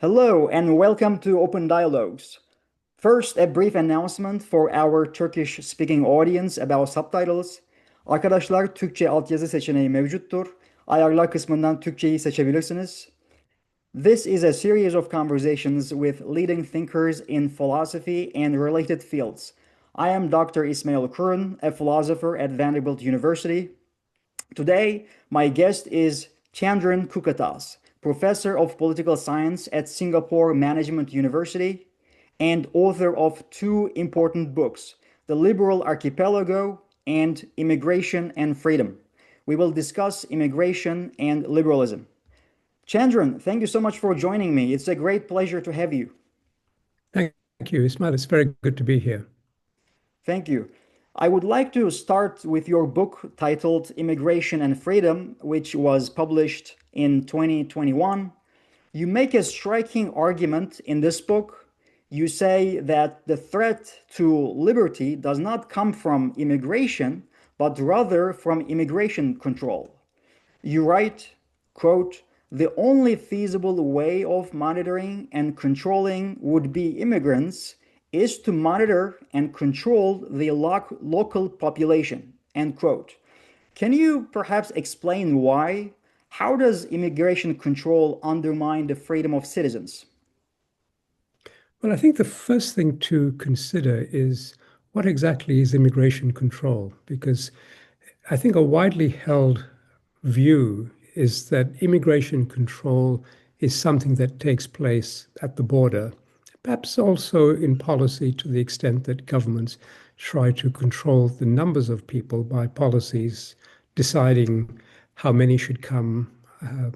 Hello and welcome to Open Dialogues. First, a brief announcement for our Turkish-speaking audience about subtitles. Arkadaşlar, Türkçe altyazı seçeneği mevcuttur. Ayarlar kısmından Türkçeyi seçebilirsiniz. This is a series of conversations with leading thinkers in philosophy and related fields. I am Dr. İsmail, a philosopher at Vanderbilt University. Today, my guest is Chandran Kukathas, professor of political science at Singapore Management University and author of two important books, The Liberal Archipelago and Immigration and Freedom. We will discuss immigration and liberalism. Chandran, thank you so much for joining me. It's a great pleasure to have you. Thank you, Ismail. It's very good to be here. Thank you. I would like to start with your book titled Immigration and Freedom, which was published in 2021. You make a striking argument in this book. You say that the threat to liberty does not come from immigration, but rather from immigration control. You write, quote, "The only feasible way of monitoring and controlling would-be immigrants is to monitor and control the local population," end quote. Can you perhaps explain why? How does immigration control undermine the freedom of citizens? Well, I think the first thing to consider is what exactly is immigration control? Because I think a widely held view is that immigration control is something that takes place at the border, perhaps also in policy to the extent that governments try to control the numbers of people by policies deciding how many should come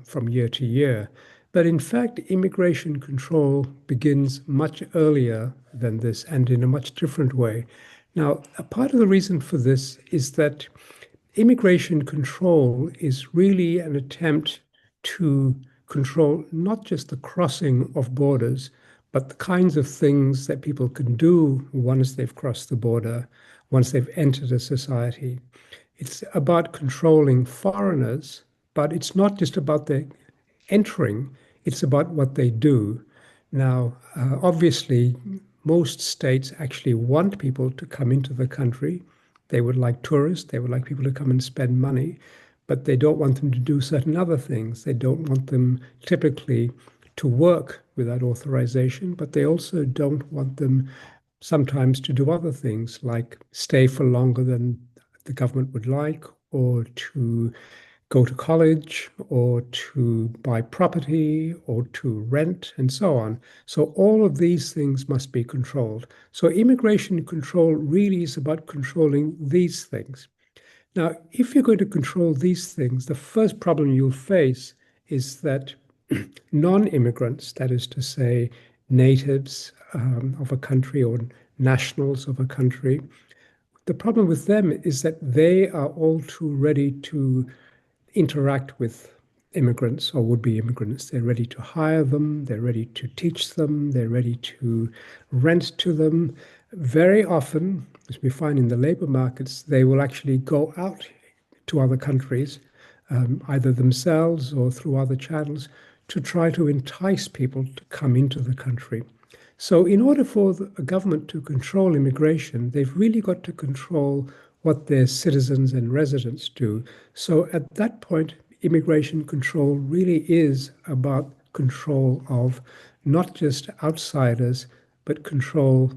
from year to year. But in fact, immigration control begins much earlier than this and in a much different way. Now, a part of the reason for this is that immigration control is really an attempt to control not just the crossing of borders, but the kinds of things that people can do once they've crossed the border, once they've entered a society. It's about controlling foreigners, but it's not just about their entering, it's about what they do. Now, obviously, most states actually want people to come into the country. They would like tourists, they would like people to come and spend money, but they don't want them to do certain other things. They don't want them typically to work without authorization, but they also don't want them sometimes to do other things like stay for longer than the government would like, or to go to college, or to buy property, or to rent, and so on. So all of these things must be controlled. So immigration control really is about controlling these things. Now, if you're going to control these things, the first problem you'll face is that non-immigrants, that is to say, natives of a country or nationals of a country, the problem with them is that they are all too ready to interact with immigrants or would-be immigrants. They're ready to hire them, they're ready to teach them, they're ready to rent to them. Very often, as we find in the labor markets, they will actually go out to other countries, either themselves or through other channels, to try to entice people to come into the country. So in order for a government to control immigration, they've really got to control what their citizens and residents do. So at that point, immigration control really is about control of not just outsiders, but control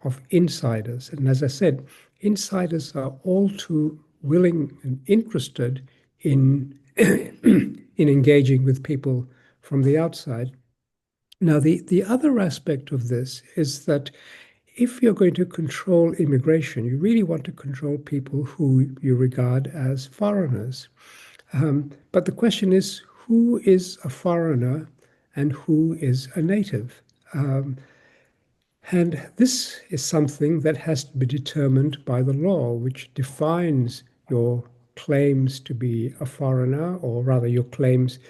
of insiders. And as I said, insiders are all too willing and interested in, in engaging with people from the outside. Now, the other aspect of this is that if you're going to control immigration, you really want to control people who you regard as foreigners. But the question is, who is a foreigner and who is a native? And this is something that has to be determined by the law, which defines your claims to be a foreigner, or rather your claims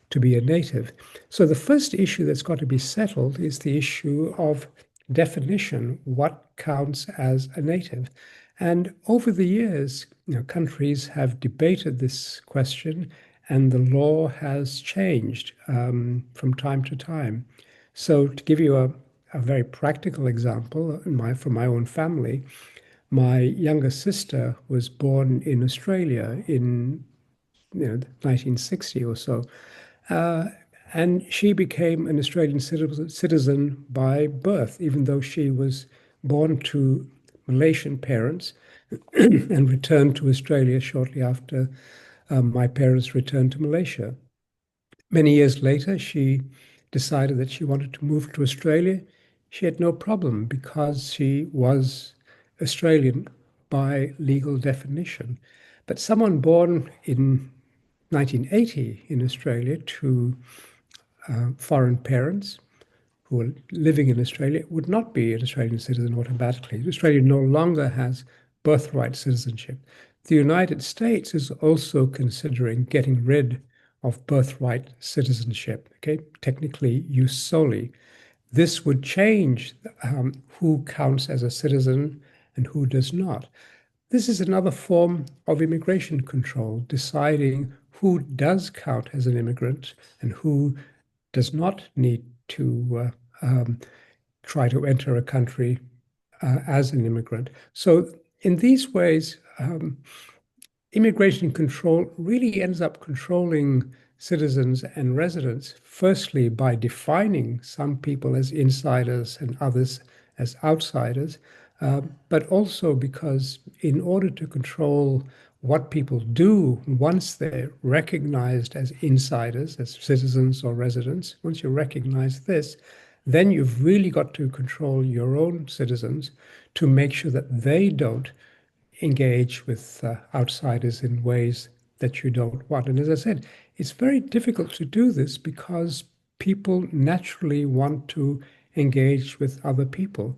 to be a native. So the first issue that's got to be settled is the issue of definition. What counts as a native? And over the years, countries have debated this question, and the law has changed from time to time. So to give you a very practical example from my own family, my younger sister was born in Australia in 1960 or so. Uh, and she became an Australian citizen by birth, even though she was born to Malaysian parents and returned to Australia shortly after my parents returned to Malaysia. Many years later, she decided that she wanted to move to Australia. She had no problem because she was Australian by legal definition. But someone born in 1980 in Australia to foreign parents who are living in Australia would not be an Australian citizen automatically. Australia no longer has birthright citizenship. The United States is also considering getting rid of birthright citizenship, okay, technically jus soli. This would change who counts as a citizen and who does not. This is another form of immigration control, deciding who does count as an immigrant and who does not need to try to enter a country as an immigrant. So, in these ways, immigration control really ends up controlling citizens and residents, firstly, by defining some people as insiders and others as outsiders, but also because in order to control what people do once they're recognized as insiders, as citizens or residents, once you recognize this, then you've really got to control your own citizens to make sure that they don't engage with outsiders in ways that you don't want. And as I said, it's very difficult to do this because people naturally want to engage with other people.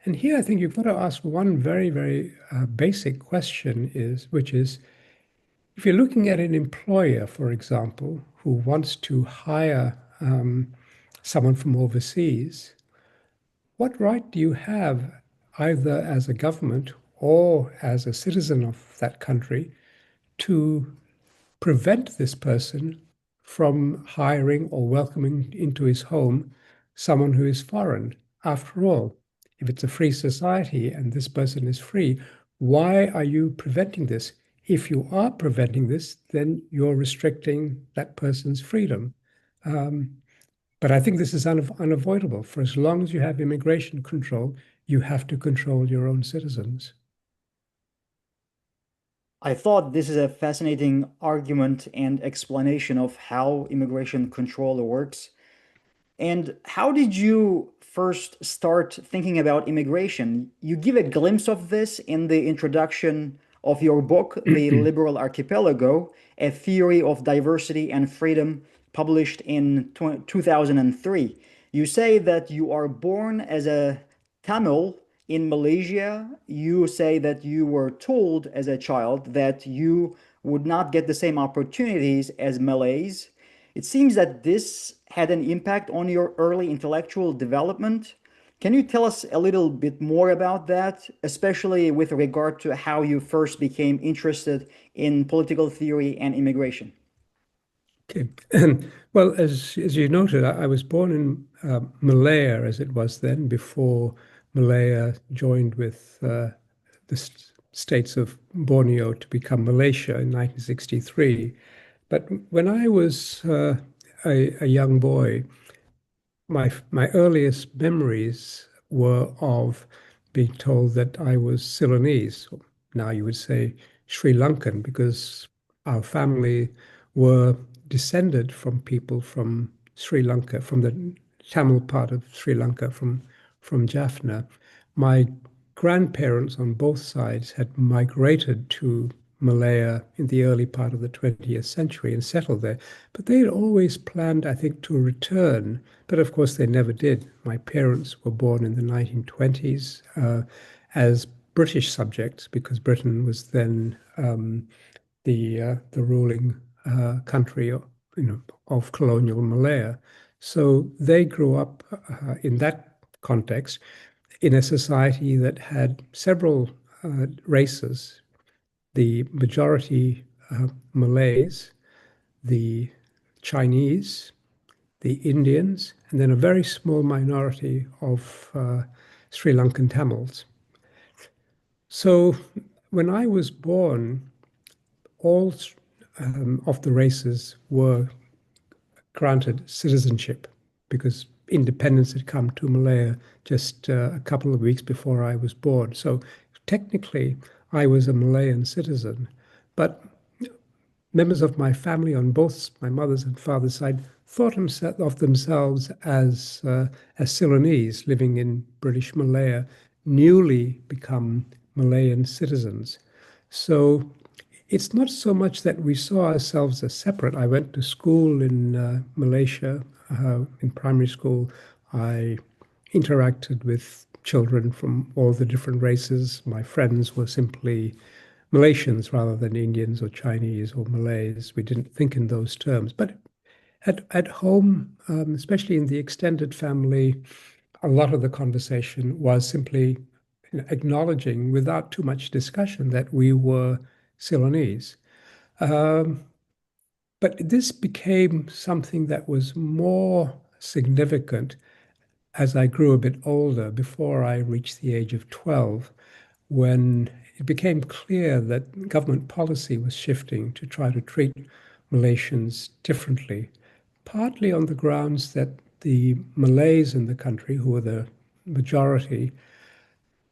And here I think you've got to ask one very, very basic question which is, if you're looking at an employer, for example, who wants to hire someone from overseas, what right do you have, either as a government or as a citizen of that country, to prevent this person from hiring or welcoming into his home someone who is foreign? After all, if it's a free society and this person is free, why are you preventing this? If you are preventing this, then you're restricting that person's freedom. Um, but I think this is unavoidable. For as long as you have immigration control, you have to control your own citizens. I thought this is a fascinating argument and explanation of how immigration control works. And how did you first start thinking about immigration? You give a glimpse of this in the introduction of your book, The Liberal Archipelago, A Theory of Diversity and Freedom, published in 2003. You say that you are born as a Tamil in Malaysia. You say that you were told as a child that you would not get the same opportunities as Malays. It seems that this had an impact on your early intellectual development. Can you tell us a little bit more about that, especially with regard to how you first became interested in political theory and immigration? Okay. Well, as you noted, I was born in Malaya, as it was then, before Malaya joined with the states of Borneo to become Malaysia in 1963. But when I was a young boy, my earliest memories were of being told that I was Ceylonese. Now you would say Sri Lankan, because our family were descended from people from Sri Lanka, from the Tamil part of Sri Lanka, from Jaffna. My grandparents on both sides had migrated to Malaya in the early part of the 20th century and settled there. But they had always planned, I think, to return. But of course, they never did. My parents were born in the 1920s as British subjects because Britain was then the ruling country, of colonial Malaya. So they grew up in that context in a society that had several races, the majority Malays, the Chinese, the Indians, and then a very small minority of Sri Lankan Tamils. So when I was born, all of the races were granted citizenship because independence had come to Malaya just a couple of weeks before I was born. So technically, I was a Malayan citizen, but members of my family on both my mother's and father's side thought of themselves as Ceylonese living in British Malaya, newly become Malayan citizens. So it's not so much that we saw ourselves as separate. I went to school in Malaysia, in primary school. I interacted with children from all the different races. My friends were simply Malaysians rather than Indians or Chinese or Malays. We didn't think in those terms. But at home, especially in the extended family, a lot of the conversation was simply acknowledging without too much discussion that we were Ceylonese. Um, but this became something that was more significant as I grew a bit older, before I reached the age of 12, when it became clear that government policy was shifting to try to treat Malaysians differently, partly on the grounds that the Malays in the country, who were the majority,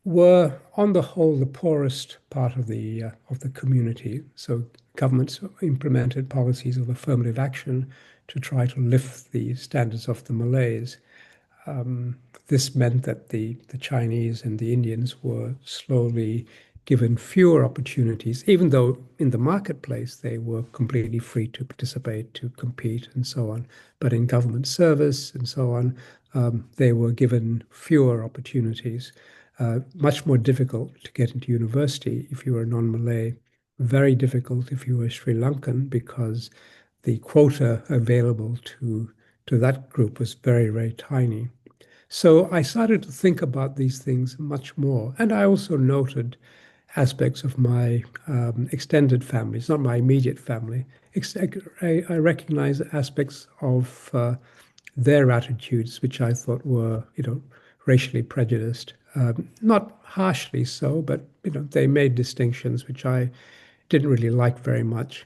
were on the whole the poorest part of the community. So governments implemented policies of affirmative action to try to lift the standards of the Malays. This meant that the Chinese and the Indians were slowly given fewer opportunities, even though in the marketplace they were completely free to participate, to compete, and so on. But in government service and so on, they were given fewer opportunities. Much more difficult to get into university if you were non-Malay. Very difficult if you were Sri Lankan because the quota available to that group was very, very tiny. So I started to think about these things much more. And I also noted aspects of my extended family. It's not my immediate family. I recognize aspects of their attitudes, which I thought were, racially prejudiced. Not harshly so, but, they made distinctions which I didn't really like very much.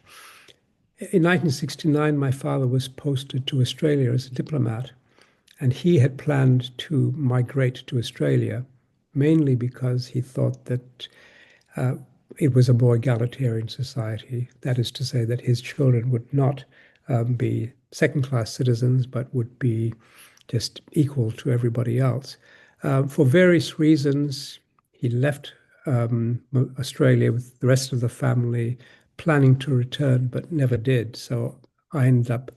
In 1969, my father was posted to Australia as a diplomat. And he had planned to migrate to Australia, mainly because he thought that uh, it was a more egalitarian society. That is to say, that his children would not be second-class citizens, but would be just equal to everybody else. For various reasons, he left Australia with the rest of the family, planning to return, but never did. So I ended up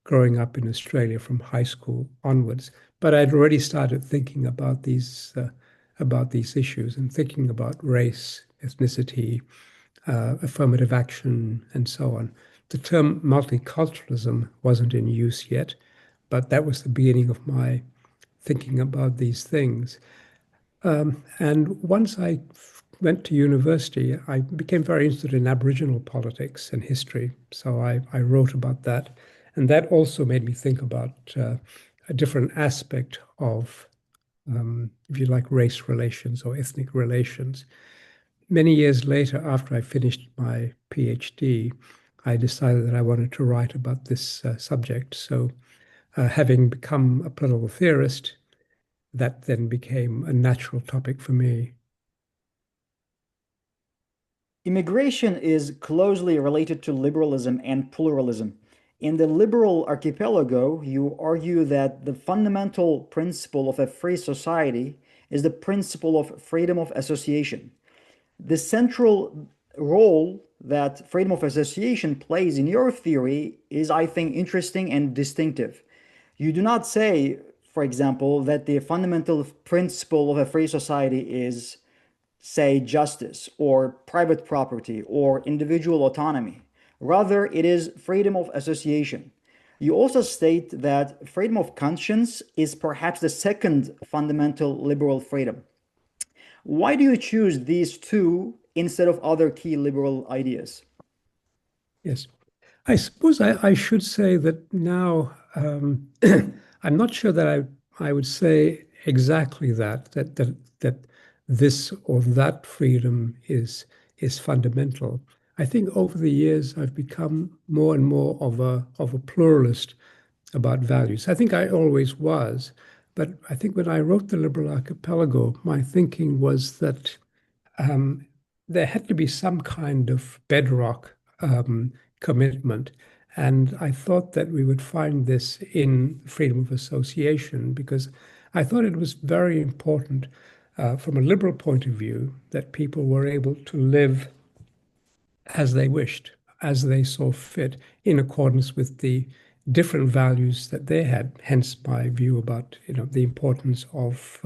growing up in Australia from high school onwards. But I'd already started thinking about these issues and thinking about race, ethnicity, affirmative action, and so on. The term multiculturalism wasn't in use yet, but that was the beginning of my thinking about these things. And once I went to university, I became very interested in Aboriginal politics and history. So I wrote about that. And that also made me think about a different aspect of, if you like, race relations or ethnic relations. Many years later, after I finished my PhD, I decided that I wanted to write about this subject. So, having become a political theorist, that then became a natural topic for me. Immigration is closely related to liberalism and pluralism. In the liberal archipelago, you argue that the fundamental principle of a free society is the principle of freedom of association. The central role that freedom of association plays in your theory is, I think, interesting and distinctive. You do not say, for example, that the fundamental principle of a free society is, say, justice or private property or individual autonomy. Rather, it is freedom of association. You also state that freedom of conscience is perhaps the second fundamental liberal freedom. Why do you choose these two instead of other key liberal ideas? Yes. I suppose I should say that now um, I'm not sure that I would say exactly that this or that freedom is fundamental. I think over the years I've become more and more of a pluralist about values. I think I always was, but I think when I wrote the Liberal Archipelago, my thinking was that um, there had to be some kind of bedrock commitment. And I thought that we would find this in freedom of association because I thought it was very important from a liberal point of view that people were able to live as they wished, as they saw fit, in accordance with the different values that they had. Hence, my view about the importance of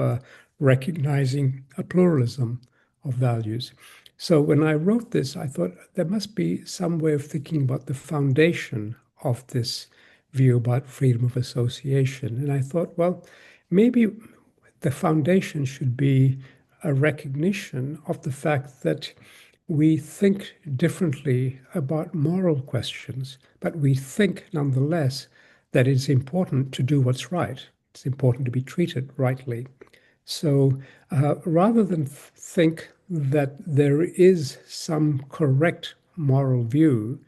recognizing a pluralism of values. So when I wrote this, I thought there must be some way of thinking about the foundation of this view about freedom of association. And I thought, well, maybe the foundation should be a recognition of the fact that we think differently about moral questions, but we think nonetheless that it's important to do what's right. It's important to be treated rightly. So rather than think that there is some correct moral view,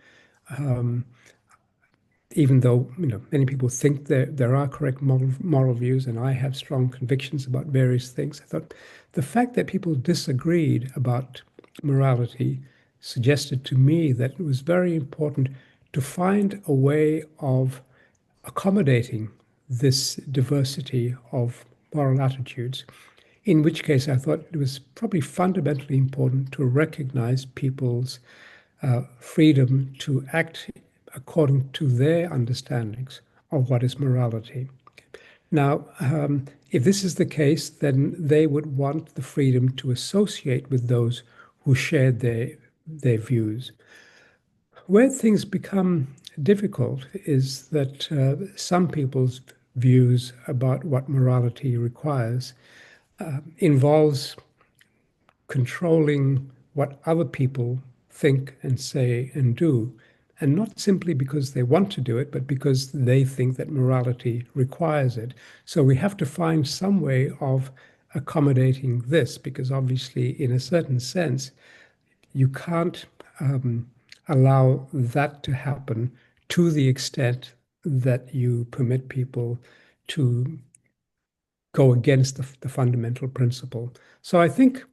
even though many people think there are correct moral views, and I have strong convictions about various things, I thought the fact that people disagreed about morality suggested to me that it was very important to find a way of accommodating this diversity of moral attitudes. In which case, I thought it was probably fundamentally important to recognize people's freedom to act according to their understandings of what is morality. Now, if this is the case, then they would want the freedom to associate with those who shared their views. Where things become difficult is that some people's views about what morality requires involves controlling what other people think and say and do, and not simply because they want to do it, but because they think that morality requires it. So we have to find some way of accommodating this, because obviously, in a certain sense, you can't allow that to happen to the extent that you permit people to go against the fundamental principle. So I think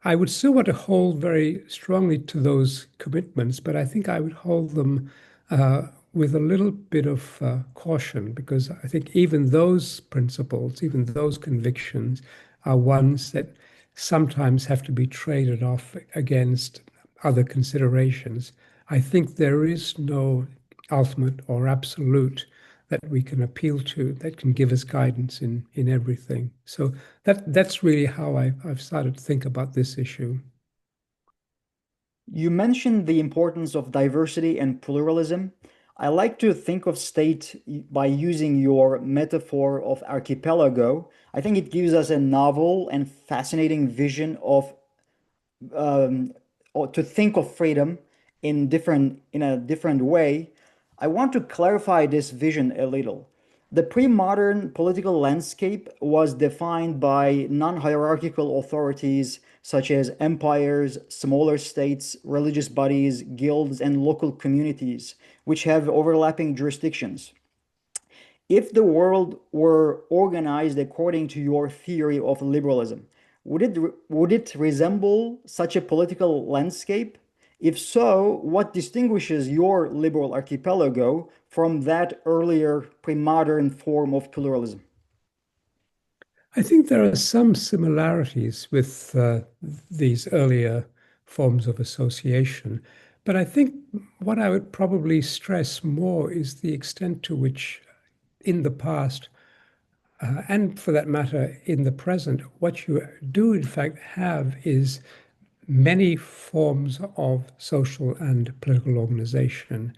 I would still want to hold very strongly to those commitments, but I think I would hold them with a little bit of caution, because I think even those principles, even those convictions, are ones that sometimes have to be traded off against other considerations. I think there is no ultimate or absolute that we can appeal to that can give us guidance in everything. So that's really how I've started to think about this issue. You mentioned the importance of diversity and pluralism. I like to think of state by using your metaphor of archipelago. I think it gives us a novel and fascinating vision of or to think of freedom in a different way. I want to clarify this vision a little. The pre-modern political landscape was defined by non-hierarchical authorities such as empires, smaller states, religious bodies, guilds, and local communities, which have overlapping jurisdictions. If the world were organized according to your theory of liberalism, would it resemble such a political landscape? If so, what distinguishes your liberal archipelago from that earlier pre-modern form of pluralism? I think there are some similarities with these earlier forms of association, but I think what I would probably stress more is the extent to which, in the past, and for that matter, in the present, what you do in fact have is many forms of social and political organization.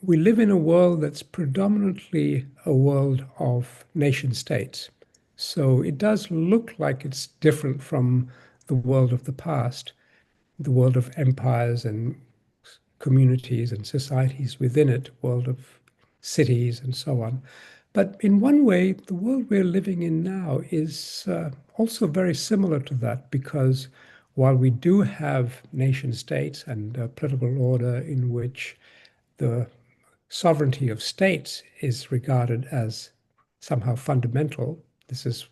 We live in a world that's predominantly a world of nation states. So it does look like it's different from the world of the past, the world of empires and communities and societies within it, world of cities and so on. But in one way, the world we're living in now is also very similar to that, because while we do have nation states and a political order in which the sovereignty of states is regarded as somehow fundamental, this is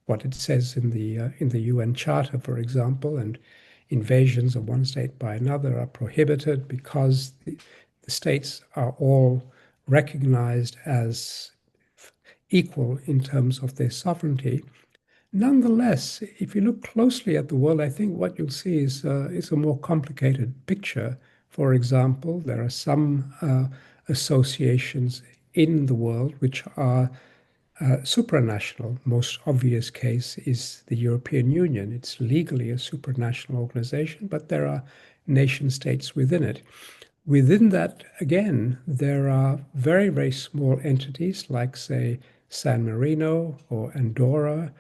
what it says in the UN Charter, for example, and invasions of one state by another are prohibited because the states are all recognized as equal in terms of their sovereignty. Nonetheless, if you look closely at the world, I think what you'll see is a more complicated picture. For example, there are some associations in the world which are supranational. Most obvious case is the European Union. It's legally a supranational organization, but there are nation states within it. Within that, again, there are very, very small entities like, say, San Marino or Andorra,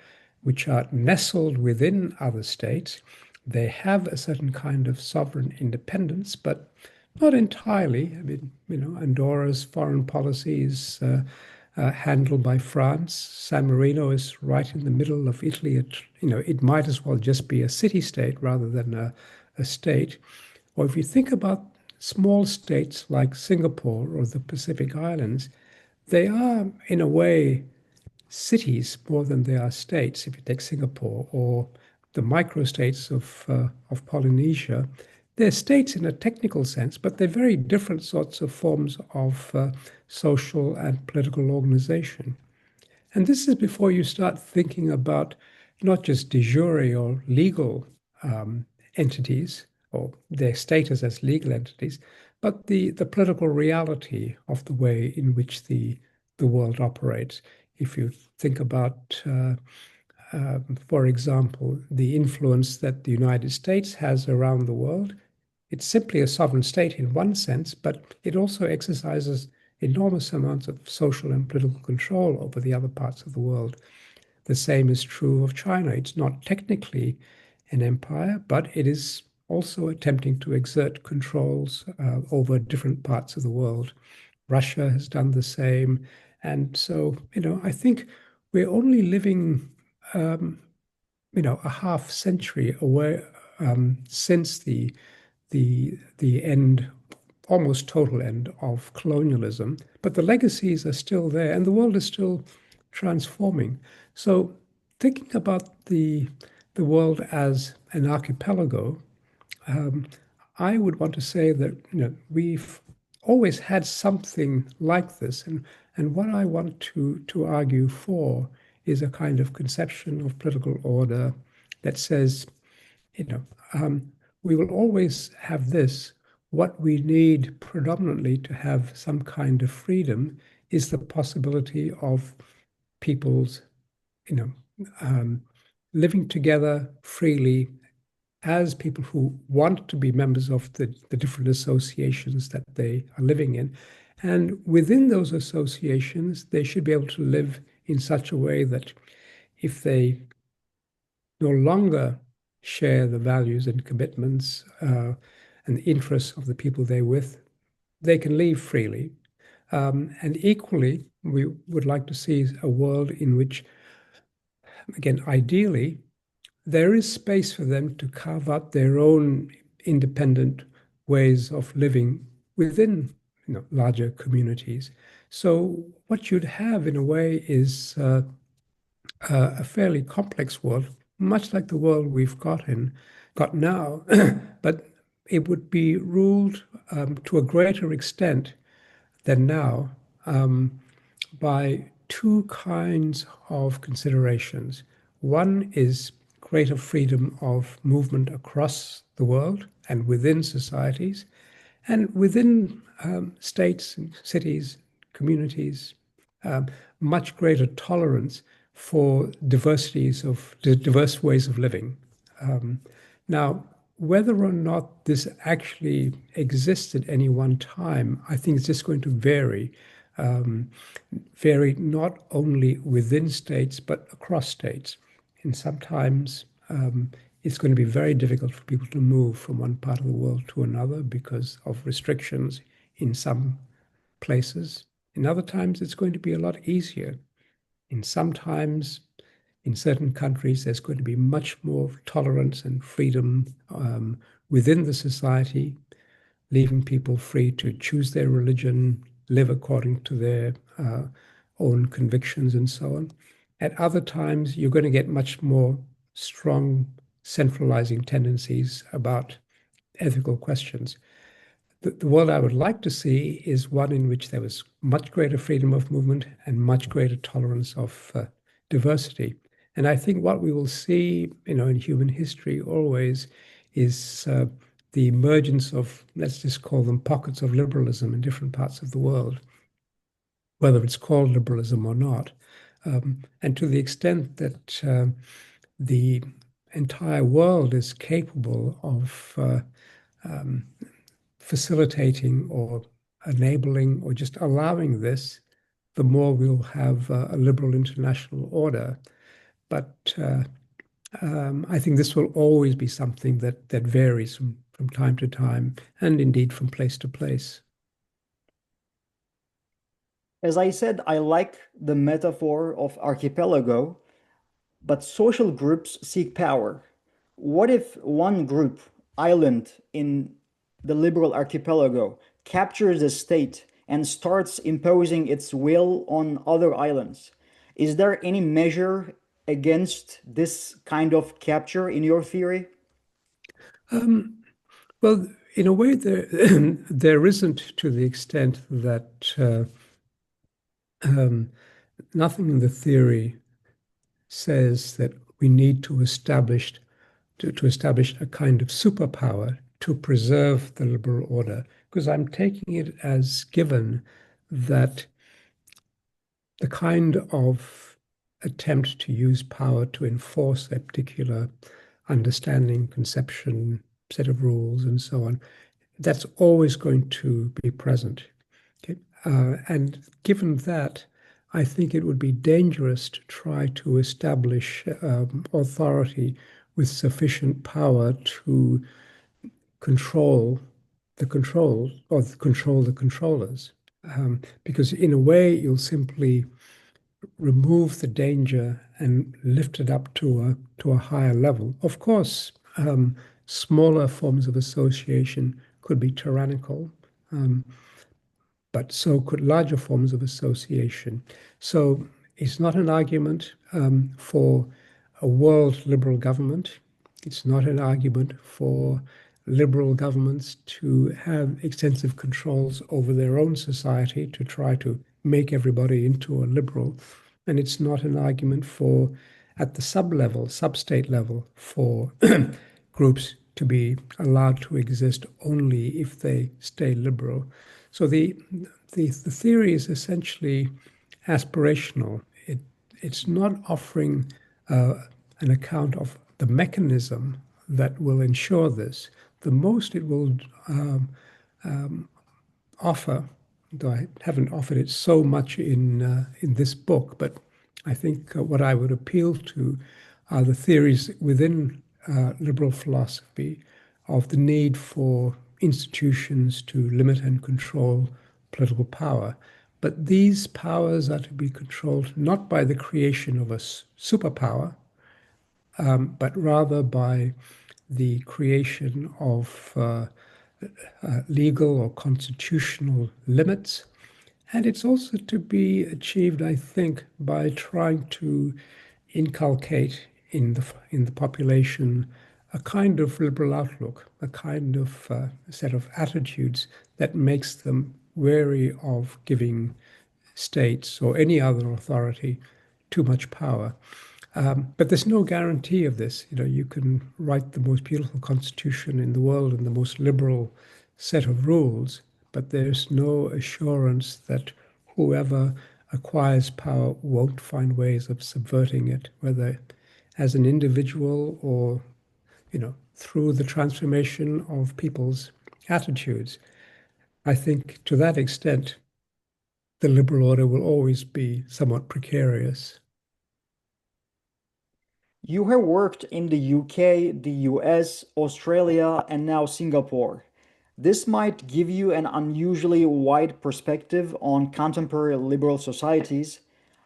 which are nestled within other states. They have a certain kind of sovereign independence, but not entirely. I mean, Andorra's foreign policy is handled by France. San Marino is right in the middle of Italy. It might as well just be a city-state rather than a state. Or if you think about small states like Singapore or the Pacific Islands, they are, in a way, cities more than they are states. If you take Singapore or the microstates of Polynesia, they're states in a technical sense, but they're very different sorts of forms of social and political organization. And this is before you start thinking about not just de jure or legal entities or their status as legal entities, but the political reality of the way in which the world operates. If you think about, for example, the influence that the United States has around the world, it's simply a sovereign state in one sense, but it also exercises enormous amounts of social and political control over the other parts of the world. The same is true of China. It's not technically an empire, but it is also attempting to exert controls over different parts of the world. Russia has done the same. And so, I think we're only living, a half century away since the end, almost total end of colonialism, but the legacies are still there and the world is still transforming. So thinking about the world as an archipelago, I would want to say that we've always had something like this, and what I want to argue for is a kind of conception of political order that says, you know, we will always have this. What we need predominantly to have some kind of freedom is the possibility of people's, living together freely as people who want to be members of the different associations that they are living in. And within those associations, they should be able to live in such a way that if they no longer share the values and commitments and the interests of the people they're with, they can leave freely. And equally, we would like to see a world in which, again, ideally, there is space for them to carve out their own independent ways of living within larger communities. So what you'd have in a way is a fairly complex world, much like the world we've got now, but it would be ruled to a greater extent than now by two kinds of considerations. One is greater freedom of movement across the world and within societies, and within states and cities, communities, much greater tolerance for diverse ways of living. Now, whether or not this actually exists at any one time, I think it's just going to vary. Vary not only within states, but across states. And sometimes it's going to be very difficult for people to move from one part of the world to another because of restrictions in some places. In other times, it's going to be a lot easier. In some times, in certain countries, there's going to be much more tolerance and freedom within the society, leaving people free to choose their religion, live according to their own convictions, and so on. At other times, you're going to get much more strong centralizing tendencies about ethical questions. The world I would like to see is one in which there was much greater freedom of movement and much greater tolerance of diversity. And I think what we will see, in human history always is the emergence of, let's just call them pockets of liberalism in different parts of the world, whether it's called liberalism or not. And to the extent that the entire world is capable of facilitating or enabling or just allowing this, the more we'll have a liberal international order. But I think this will always be something that varies from time to time and indeed from place to place. As I said, I like the metaphor of archipelago, but social groups seek power. What if one group, island in the liberal archipelago, captures the state and starts imposing its will on other islands? Is there any measure against this kind of capture in your theory? Um, well, in a way, there isn't, to the extent that nothing in the theory says that we need to establish a kind of superpower to preserve the liberal order, because I'm taking it as given that the kind of attempt to use power to enforce a particular understanding, conception, set of rules, and so on, that's always going to be present. Okay? And given that, I think it would be dangerous to try to establish authority with sufficient power to control the control or control the controllers. Because in a way, you'll simply remove the danger and lift it up to a higher level. Of course, smaller forms of association could be tyrannical, but so could larger forms of association. So it's not an argument for a world liberal government. It's not an argument for liberal governments to have extensive controls over their own society to try to make everybody into a liberal. And it's not an argument for, at the sub-level, sub-state level, for groups to be allowed to exist only if they stay liberal. So the theory is essentially aspirational. It's not offering an account of the mechanism that will ensure this. The most it will offer, though I haven't offered it so much in this book, but I think what I would appeal to are the theories within liberal philosophy of the need for institutions to limit and control political power. But these powers are to be controlled not by the creation of a superpower, but rather by the creation of legal or constitutional limits. And it's also to be achieved, I think, by trying to inculcate in the population a kind of liberal outlook, a kind of set of attitudes that makes them wary of giving states or any other authority too much power. But there's no guarantee of this. You can write the most beautiful constitution in the world and the most liberal set of rules, but there's no assurance that whoever acquires power won't find ways of subverting it, whether as an individual or, through the transformation of people's attitudes. I think to that extent, the liberal order will always be somewhat precarious. You have worked in the UK, the US, Australia, and now Singapore. This might give you an unusually wide perspective on contemporary liberal societies.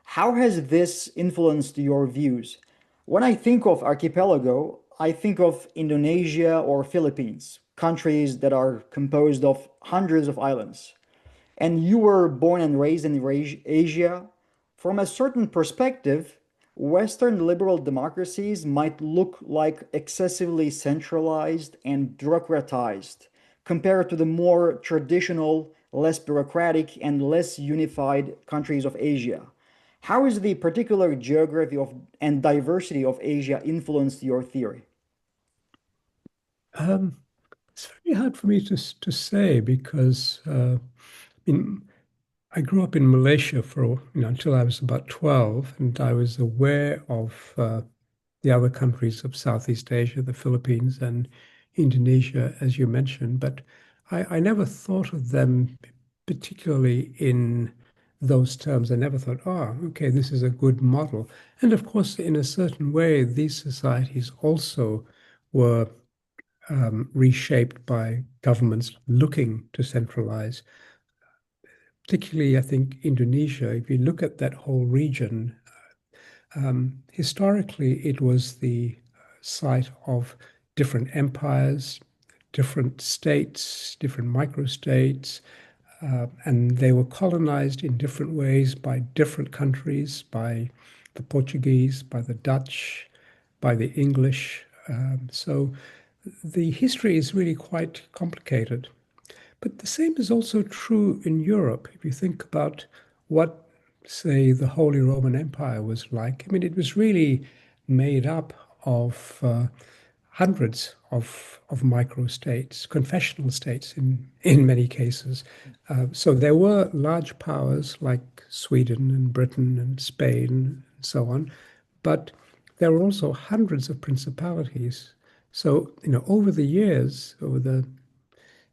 How has this influenced your views? When I think of archipelago, I think of Indonesia or Philippines, countries that are composed of hundreds of islands. And you were born and raised in Asia. From a certain perspective, Western liberal democracies might look like excessively centralized and bureaucratized compared to the more traditional, less bureaucratic, and less unified countries of Asia. How has the particular geography of and diversity of Asia influenced your theory? Um, it's very hard for me to say because in I grew up in Malaysia for, until I was about 12, and I was aware of the other countries of Southeast Asia, the Philippines and Indonesia, as you mentioned, but I never thought of them particularly in those terms. I never thought, oh, okay, this is a good model. And of course, in a certain way, these societies also were reshaped by governments looking to centralize. Particularly, I think Indonesia, if you look at that whole region, historically it was the site of different empires, different states, different microstates, and they were colonized in different ways by different countries, by the Portuguese, by the Dutch, by the English. So the history is really quite complicated. But the same is also true in Europe. If you think about what, say, the Holy Roman Empire was like, I mean, it was really made up of hundreds of microstates, confessional states in many cases. So there were large powers like Sweden and Britain and Spain and so on, but there were also hundreds of principalities. So, over the years, over the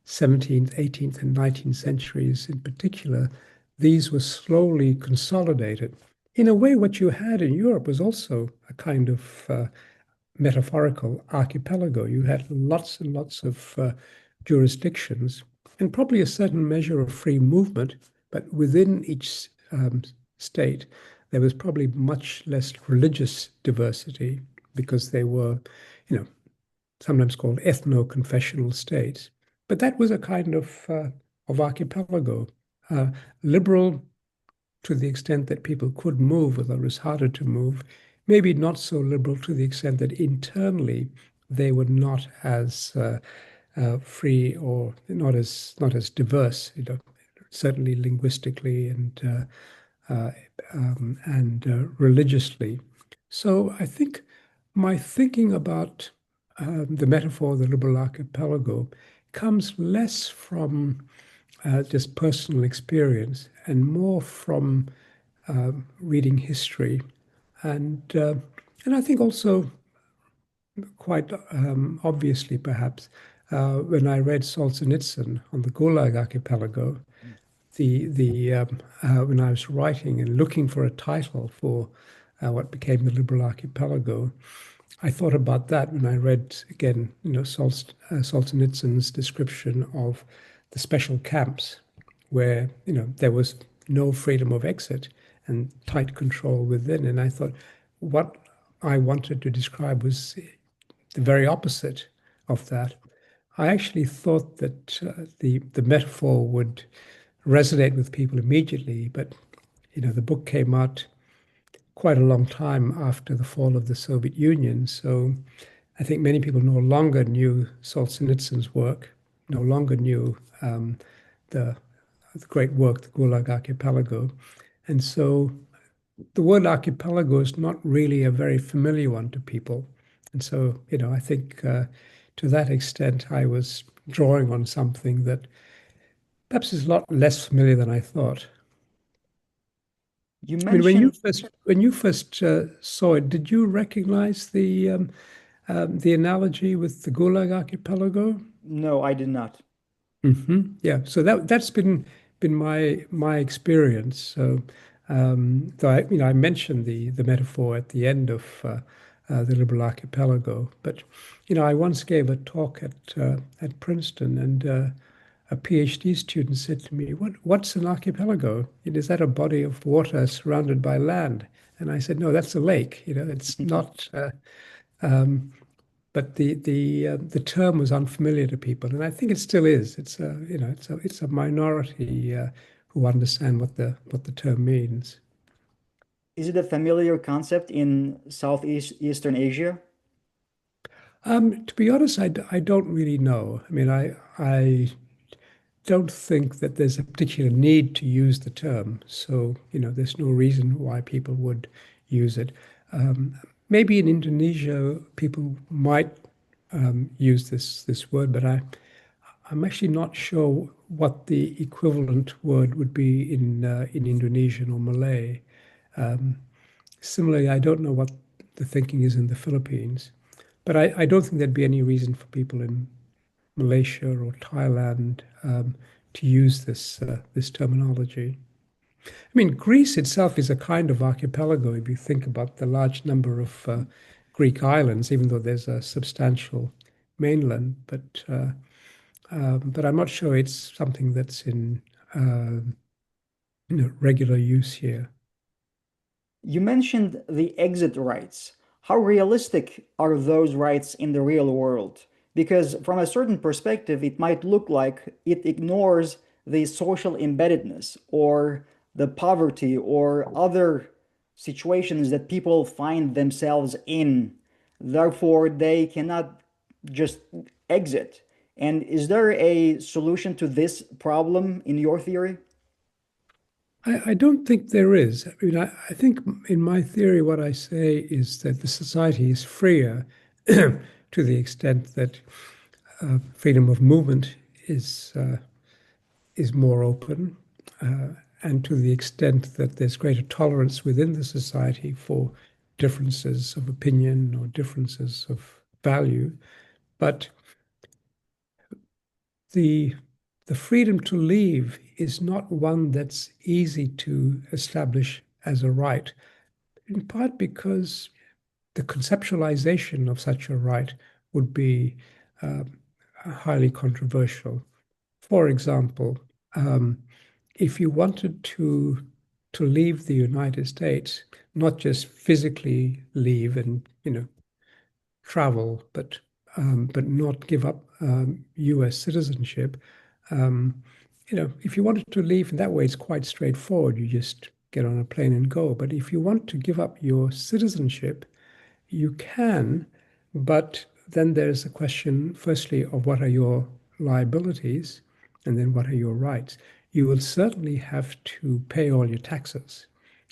17th, 18th, and 19th centuries in particular, these were slowly consolidated. In a way, what you had in Europe was also a kind of metaphorical archipelago. You had lots and lots of jurisdictions and probably a certain measure of free movement, but within each state, there was probably much less religious diversity because they were, you know, sometimes called ethno-confessional states. But that was a kind of archipelago, uh, liberal to the extent that people could move, although it was harder to move. Maybe not so liberal to the extent that internally they were not as free or not as diverse. Certainly linguistically and religiously. So I think my thinking about the metaphor of the liberal archipelago comes less from just personal experience and more from reading history, and uh, and I think also quite obviously perhaps when I read Solzhenitsyn on the Gulag archipelago, the when I was writing and looking for a title for what became the Liberal Archipelago, I thought about that when I read again, Solzhenitsyn's description of the special camps, where there was no freedom of exit and tight control within. And I thought, what I wanted to describe was the very opposite of that. I actually thought that the metaphor would resonate with people immediately, but the book came out quite a long time after the fall of the Soviet Union, so I think many people no longer knew Solzhenitsyn's work, no longer knew the, the great work, the Gulag Archipelago, and so the word archipelago is not really a very familiar one to people, and so I think to that extent I was drawing on something that perhaps is a lot less familiar than I thought. You I mean, when you mentioned, first saw it, did you recognize the analogy with the Gulag Archipelago? no, I did not. Yeah, so that's been my experience. So, though I mentioned the metaphor at the end of the Liberal Archipelago, but I once gave a talk at Princeton, and a PhD student said to me, what's an archipelago? Is that a body of water surrounded by land? And I said, no, that's a lake. It's not. Um, but the term was unfamiliar to people, and I think it still is. It's a minority who understand what the term means. Is it a familiar concept in Southeast Eastern Asia? To be honest, I don't really know. I mean, I don't think that there's a particular need to use the term. So, there's no reason why people would use it. Um, Maybe in Indonesia, people might use this word, but I'm actually not sure what the equivalent word would be in Indonesian or Malay. Um, Similarly, I don't know what the thinking is in the Philippines, but I don't think there'd be any reason for people in Malaysia or Thailand to use this terminology. I mean, Greece itself is a kind of archipelago if you think about the large number of Greek islands, even though there's a substantial mainland. But I'm not sure it's something that's in regular use here. You mentioned the exit rights. How realistic are those rights in the real world? Because from a certain perspective, it might look like it ignores the social embeddedness or the poverty or other situations that people find themselves in. Therefore, they cannot just exit. And is there a solution to this problem in your theory? I don't think there is. I mean, I think in my theory, what I say is that the society is freer to the extent that freedom of movement is more open, and to the extent that there's greater tolerance within the society for differences of opinion or differences of value. But the the freedom to leave is not one that's easy to establish as a right, in part because the conceptualization of such a right would be uh, highly controversial. For example, if you wanted to leave the United States, not just physically leave and travel, but not give up U.S. citizenship. If you wanted to leave in that way, it's quite straightforward. You just get on a plane and go. But if you want to give up your citizenship, you can, but then there's a question, firstly, of what are your liabilities, and then what are your rights. You will certainly have to pay all your taxes.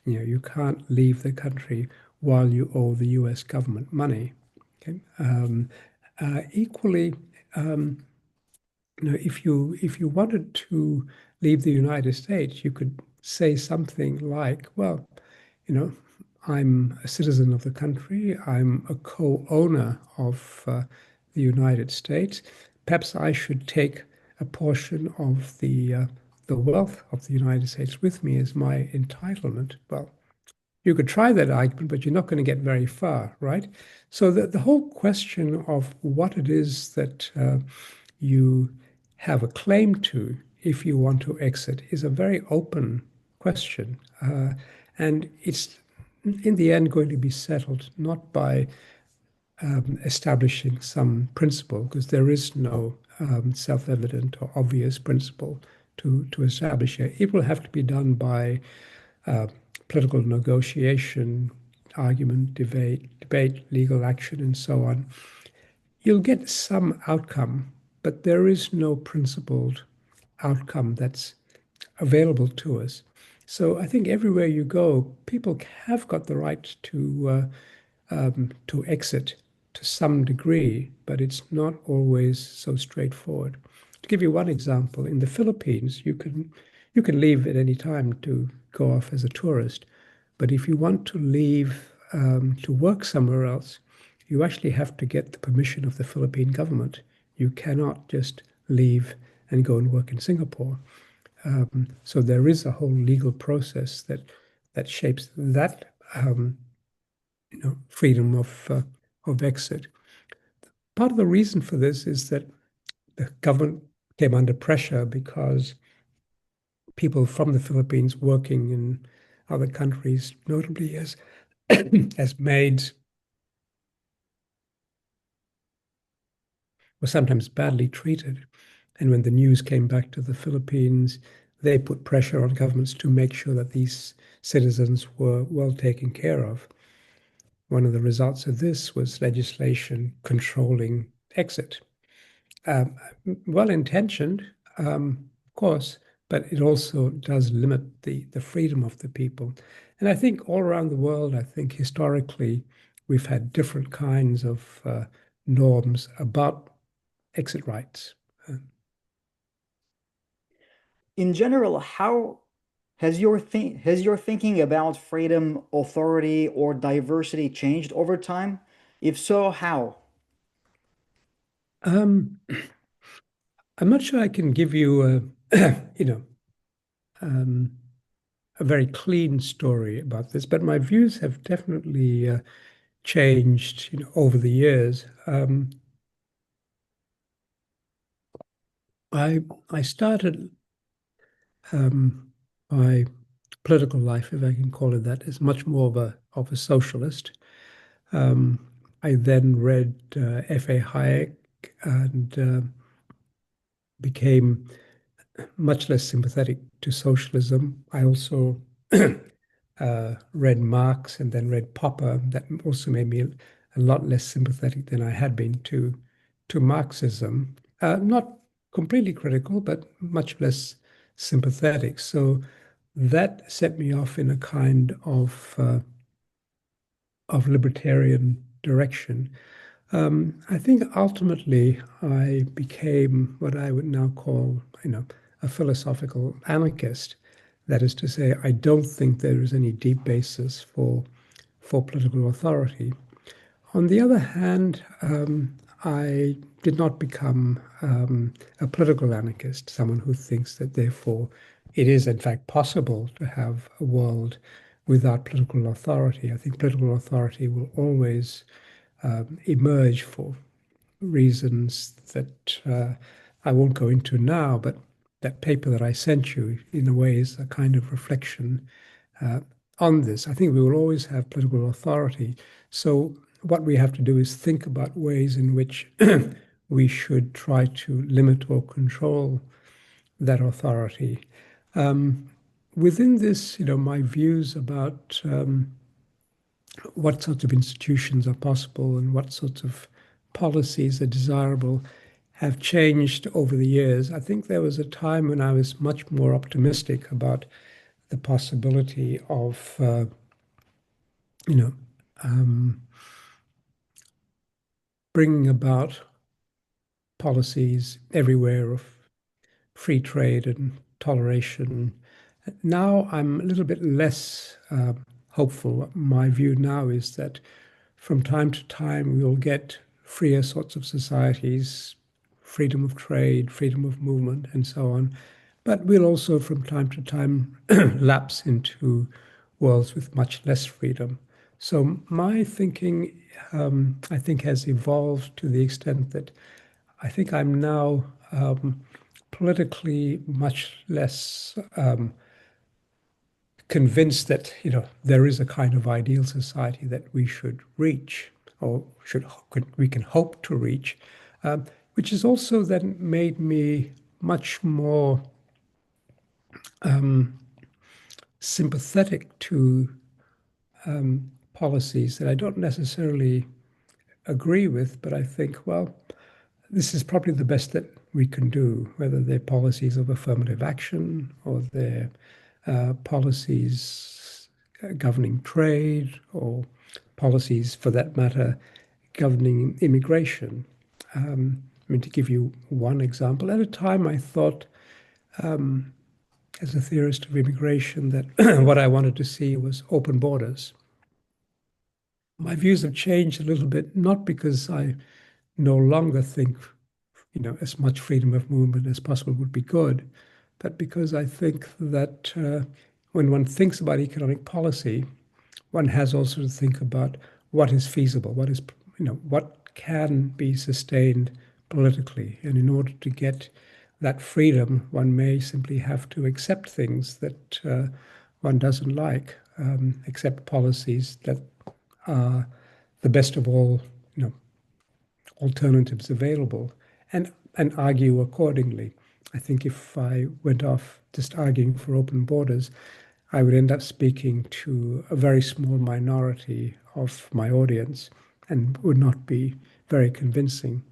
You can't leave the country while you owe the U.S. government money. Okay? Equally, if you wanted to leave the United States, you could say something like, well, you know, I'm a citizen of the country. I'm a co-owner of the United States. Perhaps I should take a portion of the wealth of the United States with me as my entitlement. Well, you could try that argument, but you're not going to get very far, right? So the whole question of what it is that you have a claim to if you want to exit is a very open question. And it's in the end going to be settled not by establishing some principle, because there is no self-evident or obvious principle to establish here. It will have to be done by uh, political negotiation, argument, debate, legal action, and so on. You'll get some outcome, but there is no principled outcome that's available to us. So I think everywhere you go, people have got the right to exit to some degree, but it's not always so straightforward. To give you one example, in the Philippines, you can leave at any time to go off as a tourist, but if you want to leave to work somewhere else, you actually have to get the permission of the Philippine government. You cannot just leave and go and work in Singapore. So there is a whole legal process that shapes that freedom of exit. Part of the reason for this is that the government came under pressure because people from the Philippines working in other countries, notably as as maids, were sometimes badly treated. And when the news came back to the Philippines, they put pressure on governments to make sure that these citizens were well taken care of. One of the results of this was legislation controlling exit. Um, well intentioned, of course, but it also does limit the freedom of the people. And I think all around the world, I think historically, we've had different kinds of norms about exit rights. In general, how has your thinking about freedom, authority, or diversity changed over time? If so, how? Um, I'm not sure I can give you a, um, a very clean story about this, but my views have definitely changed, over the years. I I started my political life, if I can call it that, as much more of a socialist. Um, I then read F.A. Hayek and became much less sympathetic to socialism. I also read Marx and then read Popper. That also made me a lot less sympathetic than I had been to Marxism. Not completely critical, but much less sympathetic. So that set me off in a kind of libertarian direction. I think ultimately I became what I would now call, a philosophical anarchist. That is to say, I don't think there is any deep basis for political authority. On the other hand, I did not become a political anarchist, someone who thinks that therefore it is in fact possible to have a world without political authority. I think political authority will always emerge for reasons that I won't go into now, but that paper that I sent you, in a way, is a kind of reflection uh, on this. I think we will always have political authority. So, what we have to do is think about ways in which we should try to limit or control that authority. Um, Within this, my views about what sorts of institutions are possible and what sorts of policies are desirable have changed over the years. I think there was a time when I was much more optimistic about the possibility of, you know, um, bringing about policies everywhere of free trade and toleration. Now I'm a little bit less hopeful. My view now is that from time to time we will get freer sorts of societies, freedom of trade, freedom of movement, and so on. But we'll also from time to time lapse into worlds with much less freedom. So my thinking, I think, has evolved to the extent that I think I'm now politically much less convinced that there is a kind of ideal society that we should reach, or we can hope to reach, which has also then made me much more sympathetic to policies that I don't necessarily agree with, but I think, well, this is probably the best that we can do, whether they're policies of affirmative action or they're policies governing trade or policies, for that matter, governing immigration. I mean, to give you one example, at a time I thought, as a theorist of immigration, that what I wanted to see was open borders. My views have changed a little bit, not because I no longer think as much freedom of movement as possible would be good, but because I think that when one thinks about economic policy, one has also to think about what is feasible, what can be sustained politically, and in order to get that freedom, one may simply have to accept things that one doesn't like, accept policies that are the best of all, you know, alternatives available, and argue accordingly. I think if I went off just arguing for open borders, I would end up speaking to a very small minority of my audience and would not be very convincing.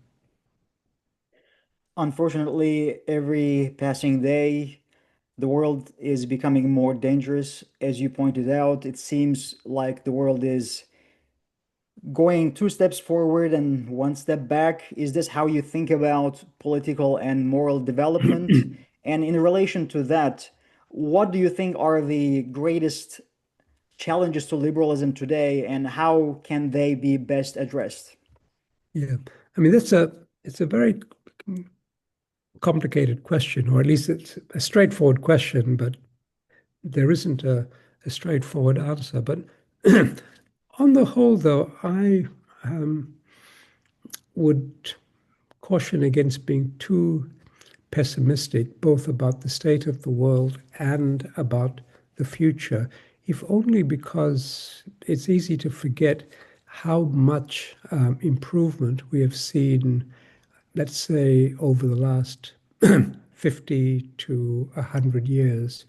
Unfortunately, every passing day, the world is becoming more dangerous. As you pointed out, it seems like the world is going two steps forward and one step back. Is this how you think about political and moral development? And in relation to that, what do you think are the greatest challenges to liberalism today, and how can they be best addressed? Yeah, I mean it's a very complicated question, or at least it's a straightforward question, but there isn't a straightforward answer. But on the whole, though, I would caution against being too pessimistic, both about the state of the world and about the future, if only because it's easy to forget how much improvement we have seen, let's say, over the last 50 to 100 years.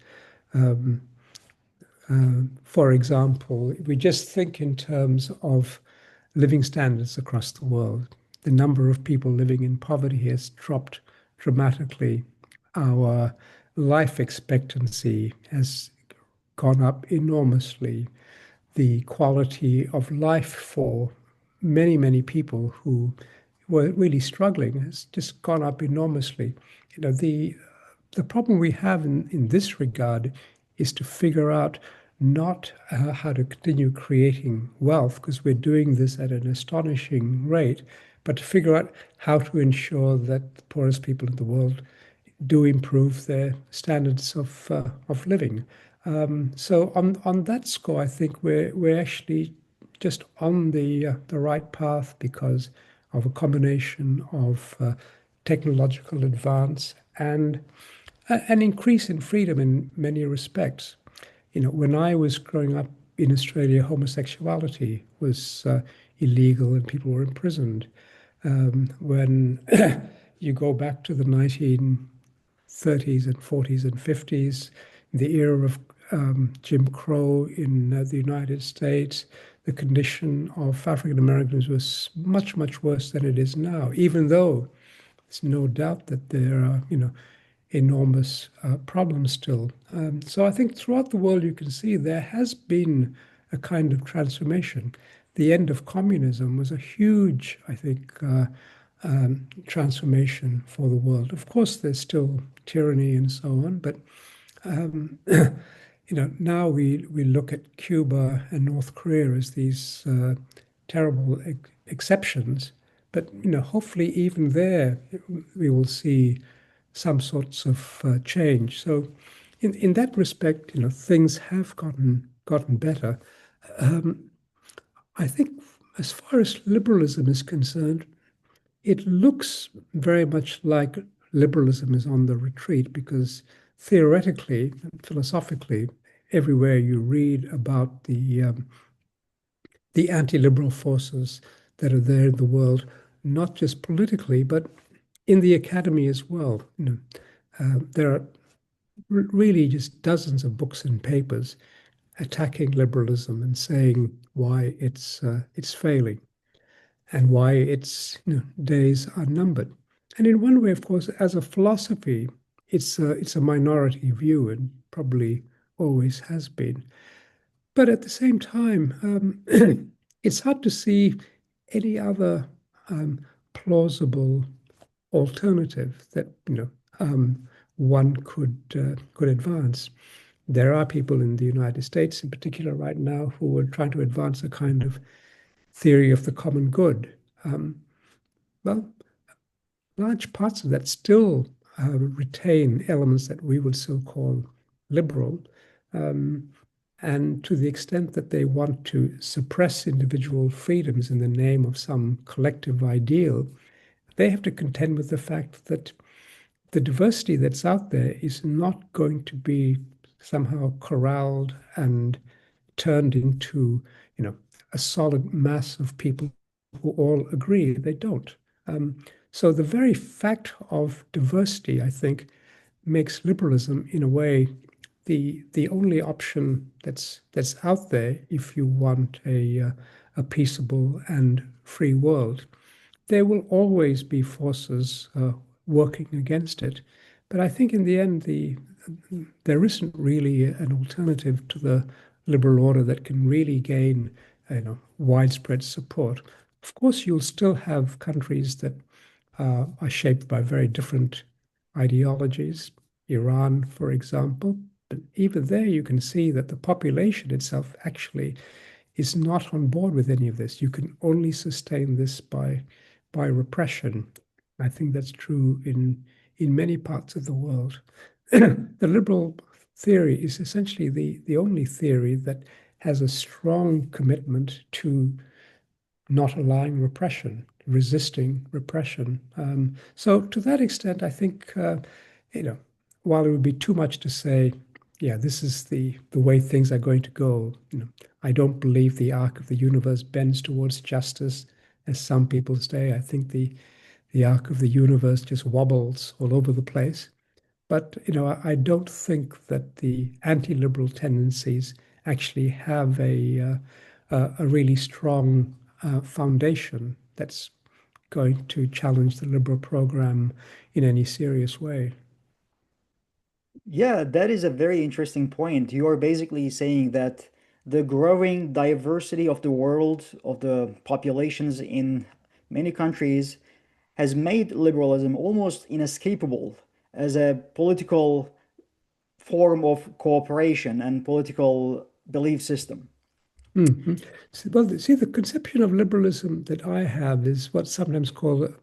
For example, if we just think in terms of living standards across the world, the number of people living in poverty has dropped dramatically. Our life expectancy has gone up enormously. The quality of life for many, many people who were really struggling has just gone up enormously. The problem we have in this regard is to figure out not how to continue creating wealth, because we're doing this at an astonishing rate, but to figure out how to ensure that the poorest people in the world do improve their standards of living. So on that score, I think we're actually just on the right path because of a combination of technological advance and an increase in freedom in many respects. When I was growing up in Australia, homosexuality was illegal and people were imprisoned. When you go back to the 1930s and 40s and 50s, the era of Jim Crow in the United States, the condition of African Americans was much, much worse than it is now, even though there's no doubt that there are, enormous problems still. So I think throughout the world you can see there has been a kind of transformation. The end of communism was a huge, I think, transformation for the world. Of course, there's still tyranny and so on, but now we look at Cuba and North Korea as these terrible exceptions. But hopefully even there we will see some sorts of change. So in that respect, things have gotten better. I think as far as liberalism is concerned, it looks very much like liberalism is on the retreat because theoretically and philosophically, everywhere you read about the anti-liberal forces that are there in the world, not just politically, but in the academy as well. There are really just dozens of books and papers attacking liberalism and saying why it's failing and why its days are numbered. And in one way, of course, as a philosophy, it's a minority view and probably always has been. But at the same time, it's hard to see any other plausible alternative that one could advance. There are people in the United States, in particular, right now, who are trying to advance a kind of theory of the common good. Well, large parts of that still retain elements that we would still call liberal. And to the extent that they want to suppress individual freedoms in the name of some collective ideal, they have to contend with the fact that the diversity that's out there is not going to be somehow corralled and turned into, a solid mass of people who all agree. They don't. So the very fact of diversity, I think, makes liberalism, in a way, the only option that's out there if you want a peaceable and free world. There will always be forces working against it, but I think in the end, there isn't really an alternative to the liberal order that can really gain, widespread support. Of course, you'll still have countries that are shaped by very different ideologies. Iran, for example, but even there, you can see that the population itself actually is not on board with any of this. You can only sustain this by repression. I think that's true in many parts of the world. The liberal theory is essentially the only theory that has a strong commitment to not allowing repression, resisting repression. So to that extent, I think, while it would be too much to say, yeah, this is the way things are going to go. I don't believe the arc of the universe bends towards justice, as some people say. I think the arc of the universe just wobbles all over the place. But I don't think that the anti-liberal tendencies actually have a really strong foundation that's going to challenge the liberal program in any serious way. Yeah, that is a very interesting point. You are basically saying that the growing diversity of the world, of the populations in many countries, has made liberalism almost inescapable as a political form of cooperation and political belief system. Mhm. Well, see, the conception of liberalism that I have is what's sometimes called,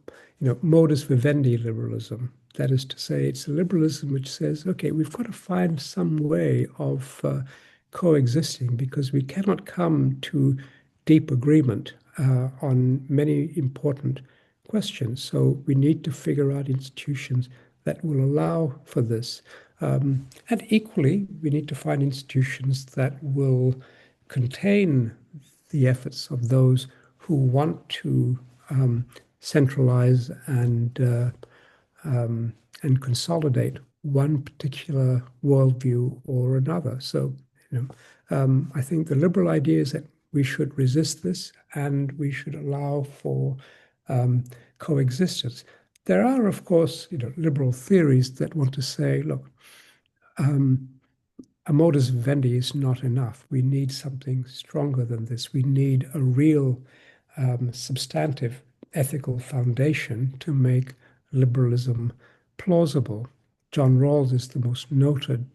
modus vivendi liberalism. That is to say, it's a liberalism which says, okay, we've got to find some way of coexisting because we cannot come to deep agreement on many important questions. So we need to figure out institutions that will allow for this. And equally, we need to find institutions that will contain the efforts of those who want to centralize and consolidate one particular worldview or another. So, I think the liberal idea is that we should resist this and we should allow for coexistence. There are, of course, liberal theories that want to say, look, a modus vivendi is not enough. We need something stronger than this. We need a real substantive ethical foundation to make liberalism plausible. John Rawls is the most noted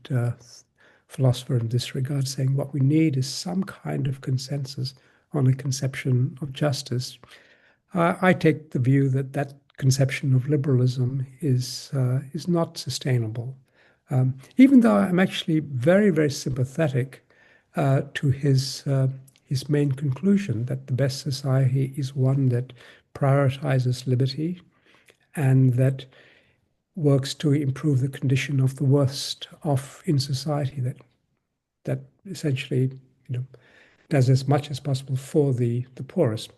philosopher in this regard, saying what we need is some kind of consensus on a conception of justice. I take the view that that conception of liberalism is not sustainable. Even though I'm actually very, very sympathetic to his main conclusion that the best society is one that prioritizes liberty and that works to improve the condition of the worst off in society, that essentially, does as much as possible for the poorest.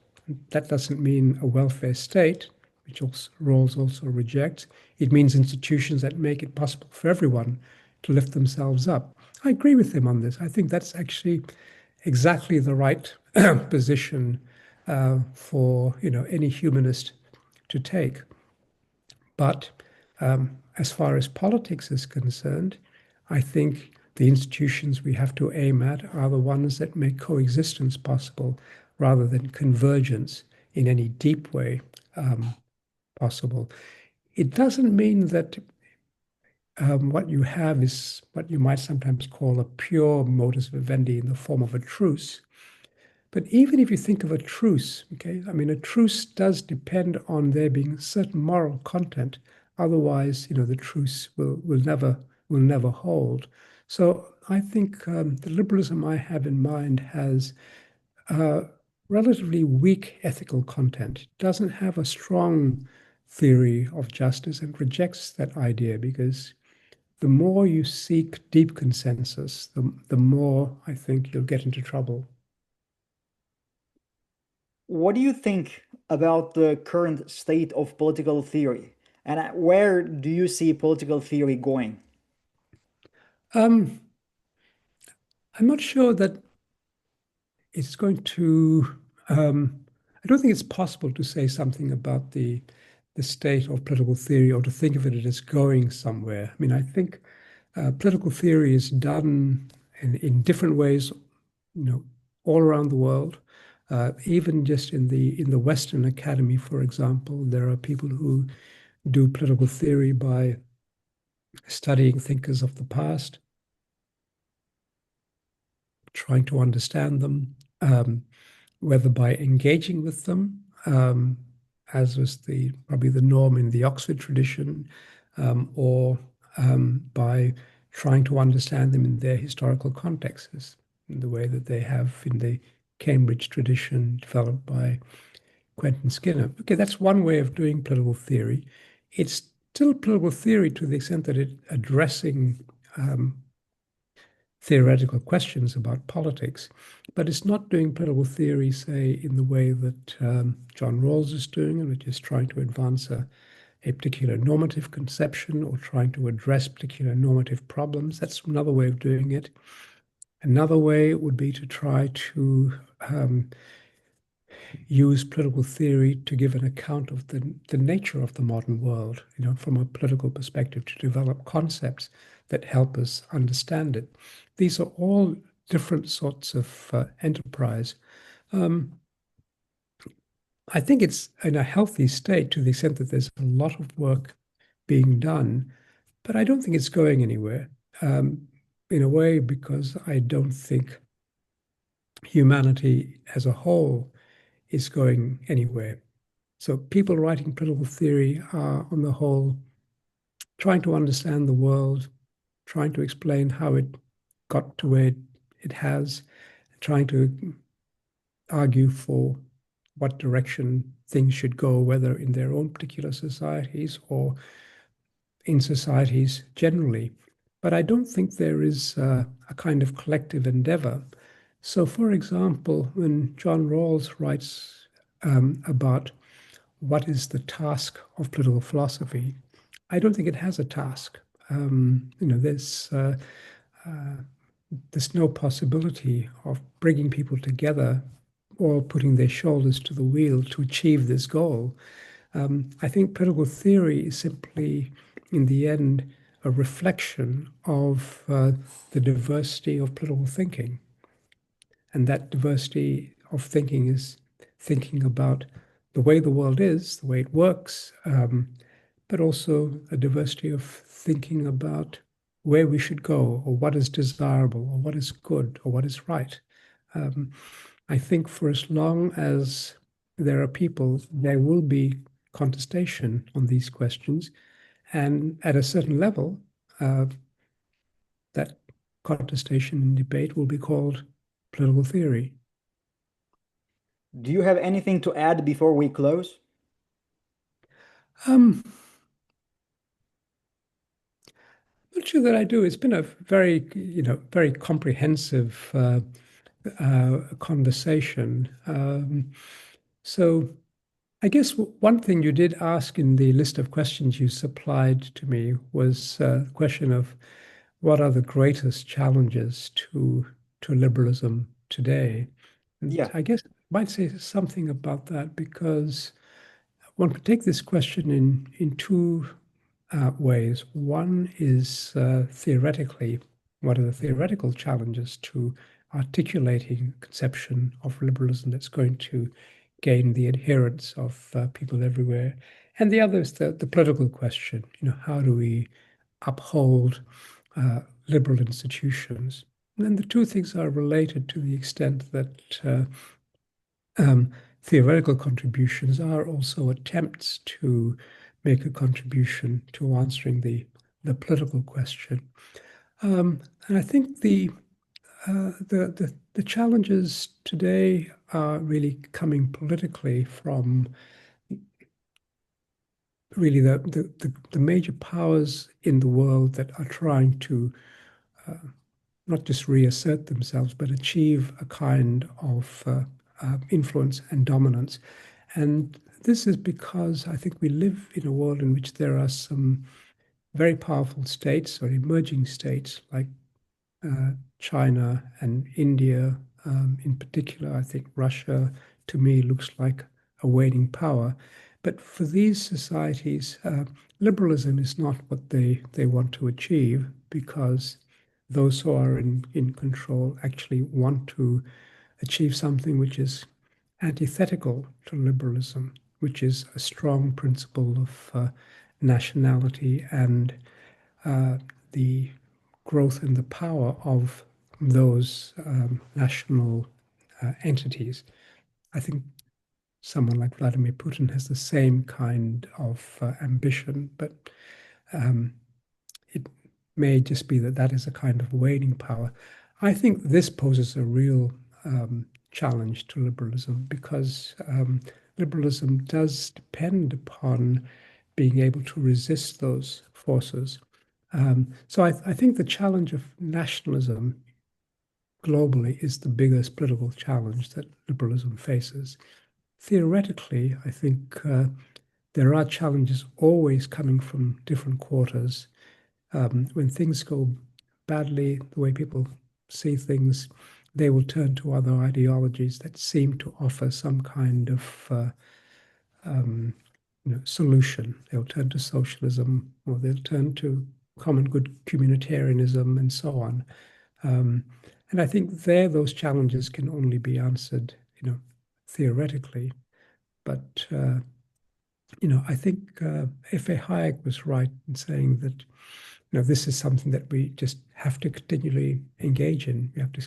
That doesn't mean a welfare state, which Rawls also rejects. It means institutions that make it possible for everyone to lift themselves up. I agree with him on this. I think that's actually exactly the right position for any humanist to take. But as far as politics is concerned, I think the institutions we have to aim at are the ones that make coexistence possible rather than convergence in any deep way possible. It doesn't mean that what you have is what you might sometimes call a pure modus vivendi in the form of a truce. But even if you think of a truce, okay, I mean, a truce does depend on there being certain moral content. Otherwise, the truce will never hold. So I think the liberalism I have in mind has relatively weak ethical content. It doesn't have a strong theory of justice and rejects that idea because the more you seek deep consensus, the more I think you'll get into trouble. What do you think about the current state of political theory? And where do you see political theory going? Um, I'm not sure that it's going to. I don't think it's possible to say something about the state of political theory or to think of it as going somewhere. I mean, I think political theory is done in different ways, all around the world. Even just in the Western Academy, for example, there are people who do political theory by studying thinkers of the past, trying to understand them, whether by engaging with them, as was probably the norm in the Oxford tradition, or by trying to understand them in their historical contexts, in the way that they have in the Cambridge tradition developed by Quentin Skinner. Okay, that's one way of doing political theory. It's still political theory to the extent that it's addressing theoretical questions about politics, but it's not doing political theory, say, in the way that John Rawls is doing, which is trying to advance a particular normative conception or trying to address particular normative problems. That's another way of doing it. Another way would be to try to use political theory to give an account of the nature of the modern world, from a political perspective, to develop concepts that help us understand it. These are all different sorts of enterprise. I think it's in a healthy state to the extent that there's a lot of work being done, but I don't think it's going anywhere. In a way, because I don't think humanity as a whole is going anywhere. So people writing political theory are, on the whole, trying to understand the world, trying to explain how it got to where it has, trying to argue for what direction things should go, whether in their own particular societies or in societies generally. But I don't think there is a kind of collective endeavor. So, for example, when John Rawls writes about what is the task of political philosophy, I don't think it has a task. There's no possibility of bringing people together or putting their shoulders to the wheel to achieve this goal. I think political theory is simply, in the end, a reflection of the diversity of political thinking. And that diversity of thinking is thinking about the way the world is, the way it works, but also a diversity of thinking about where we should go, or what is desirable, or what is good, or what is right. I think for as long as there are people, there will be contestation on these questions. And at a certain level, that contestation and debate will be called political theory. Do you have anything to add before we close? I'm not sure that I do. It's been a very, very comprehensive conversation. So I guess one thing you did ask in the list of questions you supplied to me was the question of what are the greatest challenges to liberalism today? And Yeah. I guess I might say something about that because one could take this question in two ways. One is theoretically, what are the theoretical challenges to articulating a conception of liberalism that's going to gain the adherence of people everywhere? And the other is the political question. How do we uphold liberal institutions? And the two things are related to the extent that theoretical contributions are also attempts to make a contribution to answering the political question. And I think the challenges today are really coming politically from really the major powers in the world that are trying to not just reassert themselves, but achieve a kind of influence and dominance. And this is because I think we live in a world in which there are some very powerful states or emerging states like China and India, in particular. I think Russia, to me, looks like a waning power. But for these societies, liberalism is not what they want to achieve, because those who are in control actually want to achieve something which is antithetical to liberalism, which is a strong principle of nationality and the growth and the power of those national entities. I think someone like Vladimir Putin has the same kind of ambition, but it may just be that that is a kind of waning power. I think this poses a real challenge to liberalism, because liberalism does depend upon being able to resist those forces. So I think the challenge of nationalism globally is the biggest political challenge that liberalism faces. Theoretically, I think there are challenges always coming from different quarters. When things go badly, the way people see things, they will turn to other ideologies that seem to offer some kind of solution. They'll turn to socialism, or they'll turn to common good communitarianism, and so on. And I think those challenges can only be answered, theoretically. But I think F.A. Hayek was right in saying that this is something that we just have to continually engage in. We have to,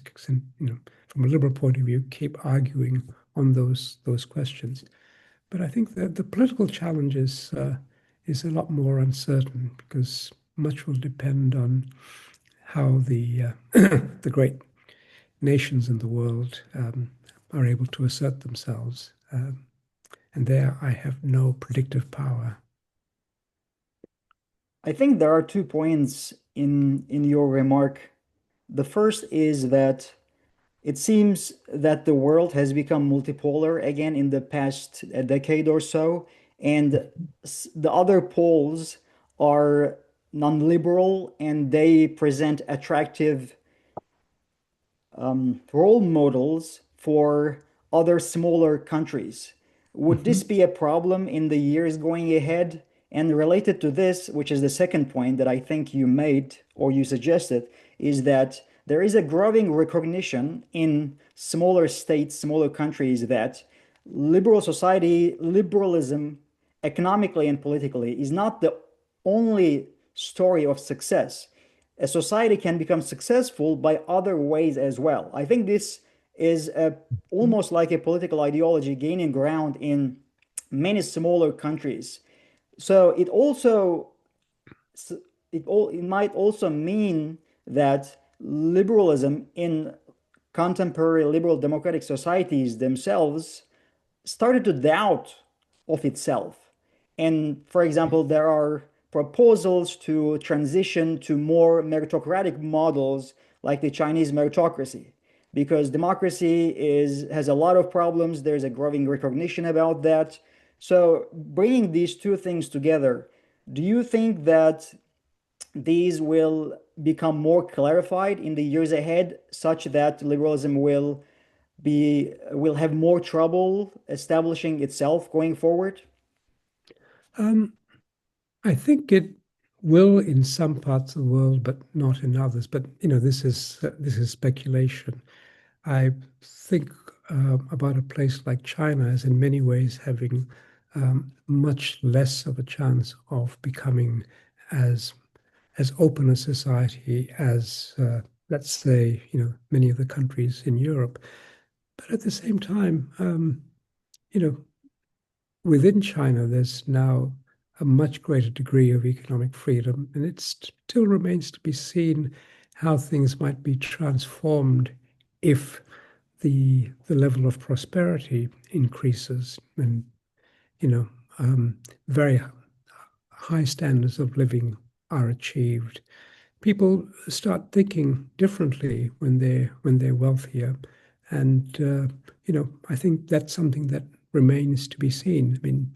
from a liberal point of view, keep arguing on those questions. But I think that the political challenge is a lot more uncertain, because much will depend on how the the great nations in the world are able to assert themselves. And there I have no predictive power. I think there are 2 points in your remark. The first is that it seems that the world has become multipolar again in the past decade or so, and the other poles are non-liberal, and they present attractive role models for other smaller countries. Would this Mhm. be a problem in the years going ahead? And related to this, which is the second point that I think you made or you suggested, is that there is a growing recognition in smaller states, smaller countries, that liberal society, liberalism, economically and politically, is not the only story of success. A society can become successful by other ways as well. I think this is almost like a political ideology gaining ground in many smaller countries. So it might also mean that liberalism in contemporary liberal democratic societies themselves started to doubt of itself. And for example, there are proposals to transition to more meritocratic models like the Chinese meritocracy, because democracy has a lot of problems. There's a growing recognition about that. So bringing these two things together, do you think that these will become more clarified in the years ahead, such that liberalism will have more trouble establishing itself going forward? Um, I think it will in some parts of the world, but not in others. But this is speculation. I think about a place like China as in many ways having much less of a chance of becoming as open a society as, let's say, many of the countries in Europe. But at the same time, you know, within China, there's now a much greater degree of economic freedom, and it still remains to be seen how things might be transformed if the level of prosperity increases, and very high standards of living are achieved, people start thinking differently when they're wealthier, and I think that's something that remains to be seen. I mean,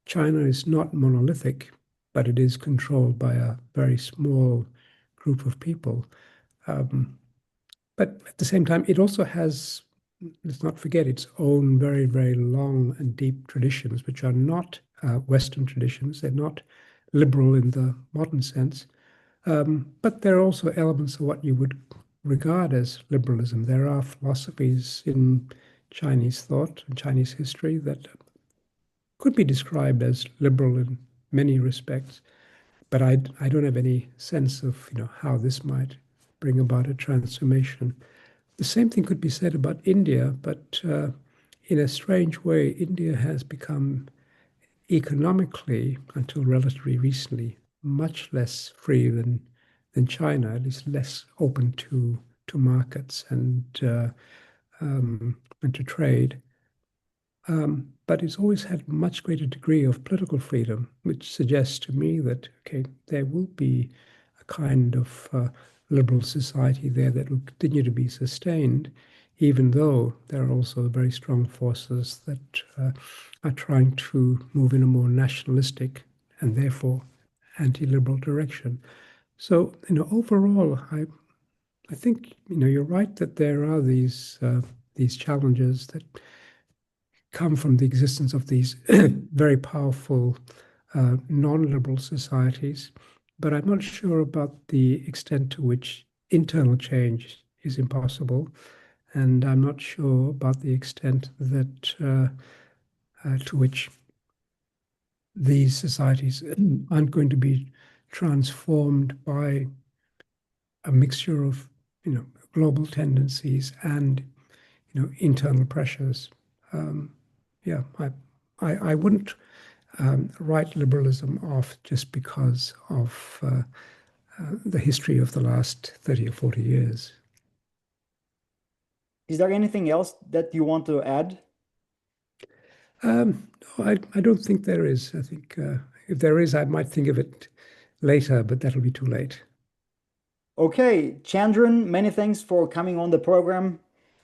China is not monolithic, but it is controlled by a very small group of people. Um, but at the same time, it also has, let's not forget, its own very, very long and deep traditions, which are not Western traditions. They're not liberal in the modern sense. But there are also elements of what you would regard as liberalism. There are philosophies in Chinese thought and Chinese history that could be described as liberal in many respects, but I don't have any sense of how this might bring about a transformation. The same thing could be said about India, but in a strange way, India has become economically, until relatively recently, much less free than China, at least less open to markets and to trade. But it's always had a much greater degree of political freedom, which suggests to me that, okay, there will be a kind of liberal society there that will continue to be sustained, even though there are also very strong forces that are trying to move in a more nationalistic and therefore anti-liberal direction. So, overall, I think, you're right that there are these challenges that come from the existence of these very powerful non-liberal societies, but I'm not sure about the extent to which internal change is impossible, and I'm not sure about the extent that to which these societies aren't going to be transformed by a mixture of, global tendencies and, internal pressures. Um, yeah, I wouldn't write liberalism off just because of the history of the last 30 or 40 years. Is there anything else that you want to add? No, I don't think there is. I think if there is, I might think of it later, but that'll be too late. Okay, Chandran, many thanks for coming on the program.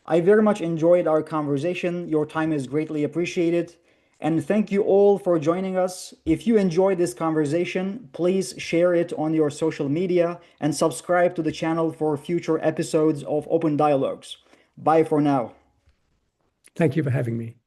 I very much enjoyed our conversation. Your time is greatly appreciated. And thank you all for joining us. If you enjoyed this conversation, please share it on your social media and subscribe to the channel for future episodes of Open Dialogues. Bye for now. Thank you for having me.